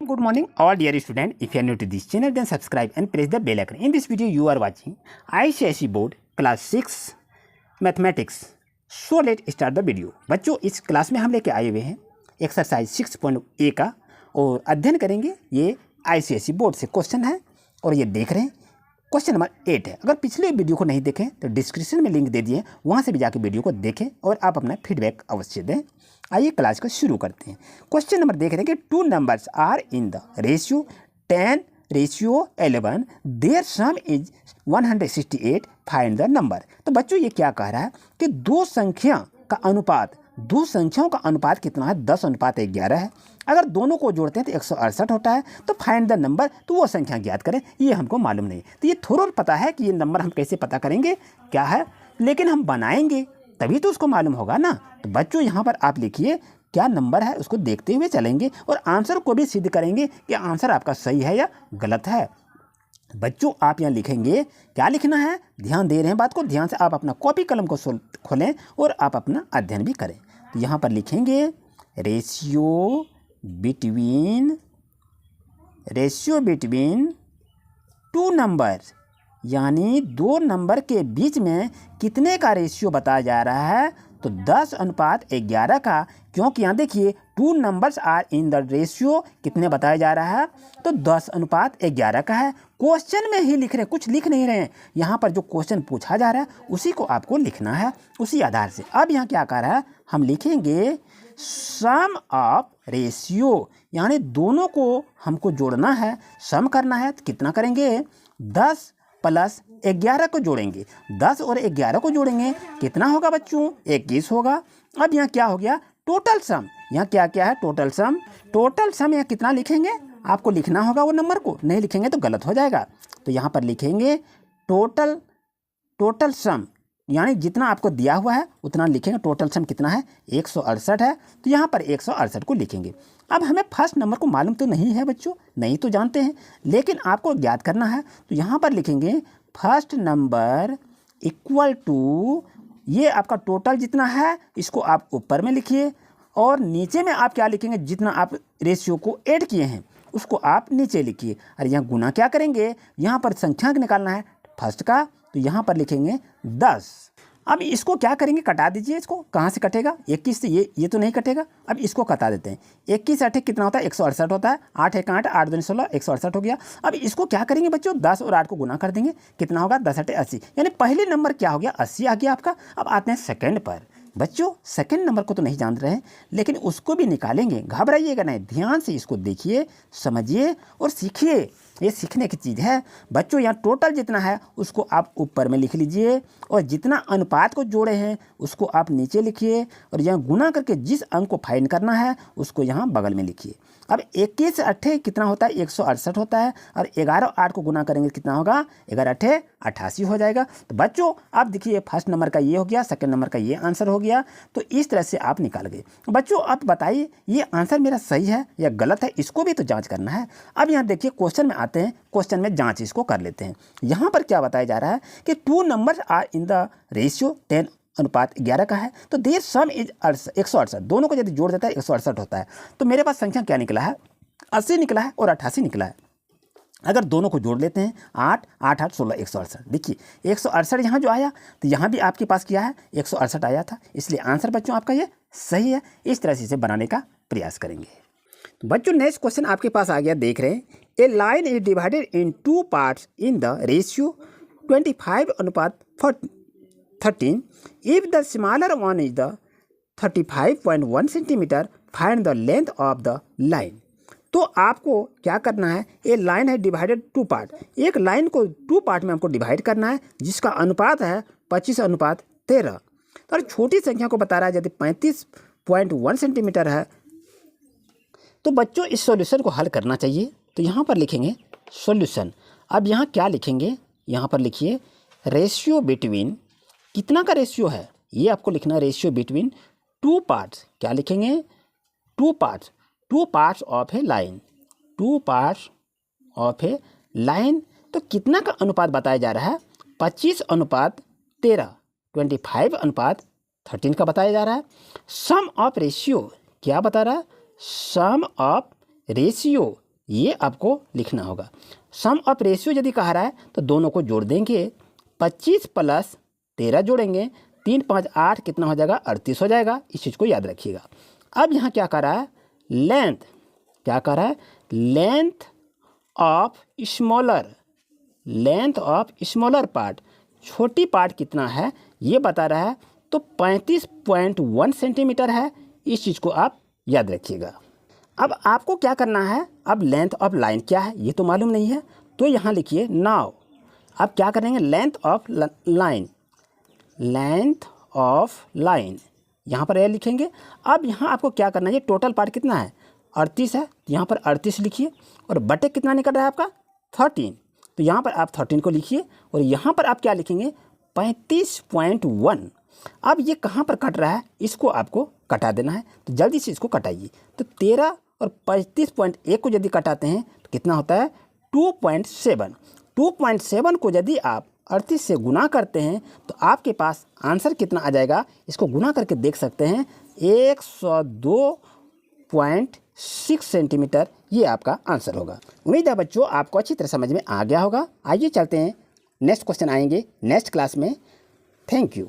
Good morning, all dear students. If you are new to this channel, then subscribe and press the bell icon. In this video, you are watching ICSE Board Class 6 Mathematics. So let's start the video. बच्चों, इस class में हम लेके आए हुए हैं exercise 6.a का और अध्ययन करेंगे। ये ICSE बोर्ड से क्वेश्चन है और ये देख रहे हैं क्वेश्चन नंबर 8 है। अगर पिछले वीडियो को नहीं देखें तो डिस्क्रिप्शन में लिंक दे दिए, वहाँ से भी जाके वीडियो को देखें और आप अपना फीडबैक अवश्य दें। आइए क्लास को शुरू करते हैं। क्वेश्चन नंबर देख रहे हैं कि two numbers are in the ratio 10:11, there sum is 168, find the number. तो बच्चों ये क्या कह रहा है कि दो संख्याओं का अनुपात कितना है? 10:11 है। अगर दोनों को जोड़ते हैं तो 168 होता है। तो फाइंड द नंबर, तो वो संख्या ज्ञात करें। ये हमको मालूम नहीं, तो ये थोड़ा पता है कि ये नंबर हम कैसे पता करेंगे क्या है, लेकिन हम बनाएंगे तभी तो उसको मालूम होगा ना। तो बच्चों यहाँ पर आप लिखिए क्या नंबर है, उसको देखते हुए चलेंगे और आंसर को भी सिद्ध करेंगे कि आंसर आपका सही है या गलत है। बच्चों आप यहाँ लिखेंगे, क्या लिखना है, ध्यान दे रहे हैं बात को, ध्यान से आप अपना कॉपी कलम को खोलें और आप अपना अध्ययन भी करें। तो यहाँ पर लिखेंगे रेशियो बिटवीन टू नंबर, यानी दो नंबर के बीच में कितने का रेशियो बताया जा रहा है? तो 10:11 का, क्योंकि यहाँ देखिए two numbers are in the ratio कितने बताया जा रहा है? तो 10:11 का है। क्वेश्चन में ही लिख रहे हैं, कुछ लिख नहीं रहे हैं। यहाँ पर जो क्वेश्चन पूछा जा रहा है उसी को आपको लिखना है, उसी आधार से। अब यहाँ क्या कर रहा है, हम लिखेंगे सम ऑफ रेशियो, यानी दोनों को हमको जोड़ना है, सम करना है। तो कितना करेंगे? 10 + 11 को जोड़ेंगे। 10 और 11 को जोड़ेंगे, कितना होगा बच्चों? 21 होगा। अब यहाँ क्या हो गया? Total sum. यहाँ क्या क्या है? Total sum. यहाँ कितना लिखेंगे? आपको लिखना होगा वो नंबर को, नहीं लिखेंगे तो गलत हो जाएगा। तो यहाँ पर लिखेंगे टोटल सम, यानी जितना आपको दिया हुआ है उतना लिखेंगे। टोटल सम कितना है? 168 है। तो यहाँ पर 168 को लिखेंगे। अब हमें फर्स्ट नंबर को मालूम तो नहीं है बच्चों, नहीं तो जानते हैं, लेकिन आपको ज्ञात करना है। तो यहाँ पर लिखेंगे फर्स्ट नंबर इक्वल टू, ये आपका टोटल जितना है इसको आप ऊपर में लिखिए और नीचे में आप क्या लिखेंगे? जितना आप रेशियो को ऐड किए हैं उसको आप नीचे लिखिए। और यहाँ गुना क्या करेंगे? यहाँ पर संख्यांक निकालना है फर्स्ट का, तो यहाँ पर लिखेंगे 10। अब इसको क्या करेंगे? कटा दीजिए। इसको कहाँ से कटेगा? 21 से ये तो नहीं कटेगा। अब इसको कटा देते हैं। 21 8 कितना होता है? 168 होता है। 8 1 8, 8 2 16, 168 हो गया। अब इसको क्या करेंगे बच्चों? 10 और 8 को गुना कर देंगे, कितना होगा? 10 8 80, यानी पहले नंबर क्या हो गया? 80 आ गया आपका। अब आते हैं सेकेंड पर। बच्चों सेकंड नंबर को तो नहीं जान रहे हैं, लेकिन उसको भी निकालेंगे, घबराइएगा नहीं, ध्यान से इसको देखिए, समझिए और सीखिए। ये सीखने की चीज़ है बच्चों। यहाँ टोटल जितना है उसको आप ऊपर में लिख लीजिए और जितना अनुपात को जोड़े हैं उसको आप नीचे लिखिए और यहाँ गुना करके जिस अंक को फाइंड करना है उसको यहाँ बगल में लिखिए। अब 21 8 कितना होता है? 168 होता है। और 11 8 को गुना करेंगे कितना होगा? 11 8 88 हो जाएगा। तो बच्चों आप देखिए फर्स्ट नंबर का ये हो गया, सेकंड नंबर का ये आंसर हो गया। तो इस तरह से आप निकाल गए। बच्चों आप बताइए ये आंसर मेरा सही है या गलत है, इसको भी तो जांच करना है। अब यहाँ देखिए क्वेश्चन में आते हैं, क्वेश्चन में जांच इसको कर लेते हैं। यहाँ पर क्या बताया जा रहा है कि two numbers are in the ratio 10:11 का है। तो देयर सम इज 168, दोनों को यदि जोड़ देता है 168 होता है। तो मेरे पास संख्या क्या निकला है? 80 निकला है और 88 निकला है। अगर दोनों को जोड़ लेते हैं 8 8 8 16, 168। देखिए 168 यहाँ जो आया तो यहाँ भी आपके पास क्या है? 168 आया था, इसलिए आंसर बच्चों आपका ये सही है। इस तरह से इसे बनाने का प्रयास करेंगे। तो बच्चों नेक्स्ट क्वेश्चन आपके पास आ गया, देख रहे हैं। A line is divided in two parts in the ratio 25:13। If the smaller one is the 35.1 centimetre, find the length of the line. तो आपको क्या करना है? ये लाइन है डिवाइडेड टू पार्ट, एक लाइन को टू पार्ट में हमको डिवाइड करना है जिसका अनुपात है 25:13। और छोटी संख्या को बता रहा है यदि 35.1 सेंटीमीटर है तो बच्चों इस सॉल्यूशन को हल करना चाहिए। तो यहाँ पर लिखेंगे सॉल्यूशन। अब यहाँ क्या लिखेंगे? यहाँ पर लिखिए रेशियो बिटवीन, कितना का रेशियो है ये आपको लिखना है, रेशियो बिटवीन टू पार्ट्स। क्या लिखेंगे? Two parts of A line, two parts of A line. तो कितना का अनुपात बताया जा रहा है? 25:13, 25:13 का बताया जा रहा है। सम ऑफ रेशियो क्या बता रहा है? सम ऑफ रेशियो ये आपको लिखना होगा। सम ऑफ रेशियो यदि कहा रहा है तो दोनों को जोड़ देंगे, 25 प्लस 13 जोड़ेंगे, 3 5 8 कितना हो जाएगा, 38 हो जाएगा। इस चीज़ को याद रखिएगा। अब यहाँ क्या कर रहा है, लेंथ, क्या कर रहा है, लेंथ ऑफ स्मॉलर पार्ट, छोटी पार्ट कितना है ये बता रहा है, तो 35.1 सेंटीमीटर है। इस चीज़ को आप याद रखिएगा। अब आपको क्या करना है, अब लेंथ ऑफ लाइन क्या है ये तो मालूम नहीं है, तो यहाँ लिखिए नाउ। अब क्या करेंगे, लेंथ ऑफ लाइन, यहाँ पर ये लिखेंगे। अब यहाँ आपको क्या करना है, ये टोटल पार्ट कितना है, 38 है, तो यहाँ पर 38 लिखिए, और बटे कितना निकल रहा है आपका, 13, तो यहाँ पर आप 13 को लिखिए, और यहाँ पर आप क्या लिखेंगे, 35.1। अब ये कहाँ पर कट रहा है, इसको आपको कटा देना है, तो जल्दी से इसको कटाइए। तो 13 और 35.1 को यदि कटाते हैं तो कितना होता है, 2.7। 2.7 को यदि आप 38 से गुना करते हैं तो आपके पास आंसर कितना आ जाएगा, इसको गुना करके देख सकते हैं, 102.6 सेंटीमीटर ये आपका आंसर होगा। उम्मीद है बच्चों आपको अच्छी तरह समझ में आ गया होगा। आइए चलते हैं, नेक्स्ट क्वेश्चन आएंगे नेक्स्ट क्लास में। Thank you.